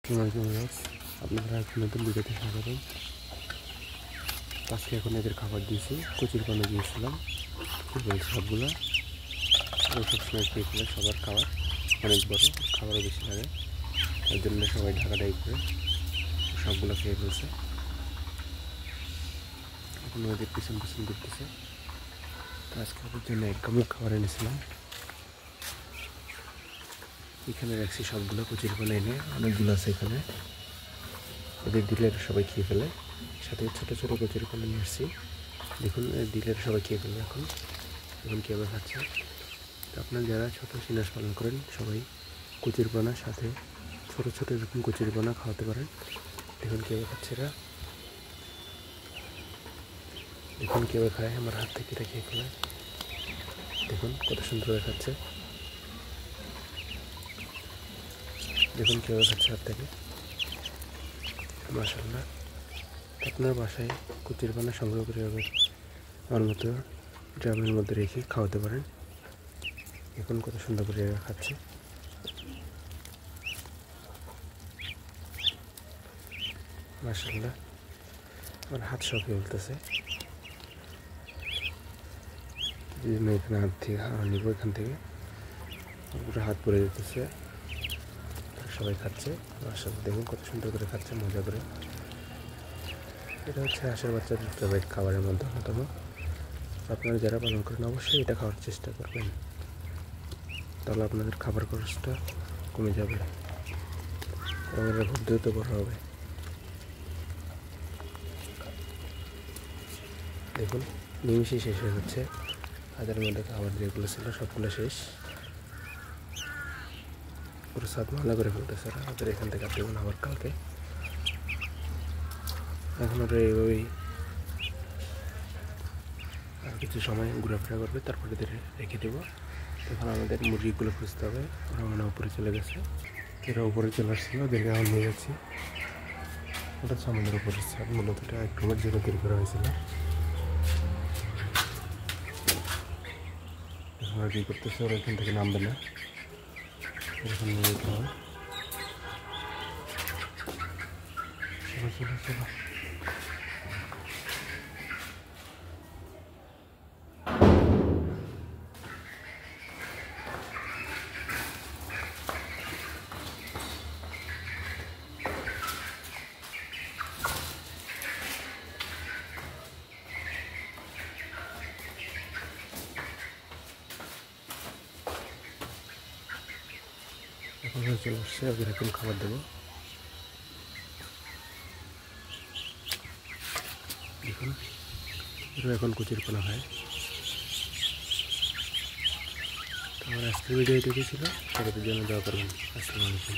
আসসালামু আলাইকুম। আপনারা এখন নতুন ভিডিওতে স্বাগতম। আজকে এখন এদের খাবার দিয়েছি, কচির পানি দিয়েছিলাম, সবগুলো সবসময় খেয়ে ফেলে। সবার খাবার অনেক বড়, খাবারও বেশি লাগে, তার জন্য সবাই ঢাকাঢাকি করে সবগুলো খেয়ে ফেলছে। এখন ওদের পিছন পিছন ঘুরতেছে। আজকে ওদের জন্য একদমই খাবার এনেছিলাম, এখানে রাখছি সবগুলো কচির পানি এনে, অনেকগুলো আছে এখানে। এদের দিলের সবাই খেয়ে ফেলে, সাথে ছোটো ছোটো কচুরি পানা নিয়ে আসছি। দেখুন দিলের সবাই খেয়ে ফেলে। এখন কীভাবে খাচ্ছে। তো আপনারা যারা ছোটো সিনাস পালন করেন সবাই কচুরি পানার সাথে ছোটো ছোটো এরকম কচুরি পানা খাওয়াতে পারেন। দেখুন কীভাবে খাচ্ছে এরা, দেখুন কীভাবে খায়। আমার হাত থেকে এটা খেয়ে ফেলে। দেখুন কত সুন্দরভাবে খাচ্ছে, দেখুন কীভাবে খাচ্ছে হাত থেকে। মাশাআল্লাহ। আপনার বাসায় কচুরি পানা সংগ্রহ করে আমার মতো ড্রামের মধ্যে রেখে খাওয়াতে পারেন। এখন কত সুন্দর করে খাচ্ছে। মাশাআল্লাহ, আমার হাত শখে বলতেছে যে আমি এখানে হাত থেকে নিব, এখান থেকে পুরো হাত পরে যেতেছে। সবাই খাচ্ছে মাশাআল্লাহ। দেখুন কত সুন্দর করে খাচ্ছে, মজা করে। এটা হচ্ছে হাঁসের বাচ্চাদের ফেভারিট খাবারের মধ্যে অন্যতম। আপনারা যারা পালন করেন অবশ্যই এটা খাওয়ার চেষ্টা করবেন, তাহলে আপনাদের খাবার খরচটা কমে যাবে এবং এটা খুব দ্রুত বড় হবে। দেখুন নিমিশেই শেষ হয়ে যাচ্ছে। হাতের মধ্যে খাবার যেগুলো ছিল সবগুলো শেষ, পুরো সাত মালা করে ফেলতেছে ওদের এখান থেকে। আপনি আবার কালকে এখন ওরা এইভাবেই আর কিছু সময় ঘোরাফেরা করবে, তারপরে এদের রেখে দেবো। তখন আমাদের মুরগিগুলো খুঁজতে হবে। ওরা মানে উপরে চলে গেছে, এরা উপরে চলে আসছিল, ওদেরকে এখন নিয়ে যাচ্ছি। ওটা হচ্ছে আমাদের উপরে ছাদ, মূলত এটা এক রুমের জন্য তৈরি করা হয়েছিল। এখন ওরা কী করতেছে, ওরা এখান থেকে নামবে না, এরকম নিয়ে যেতে হবে। চলো চলো চলো। এখন চলে আসছে, ওদের এখন খাবার দেবো। দেখুন এরা এখন কচুরি পানা খায়। আমার আজকের ভিডিও এটুকুই ছিল, সবাইকে জন্য দোয়া করবেন। আসসালামু আলাইকুম।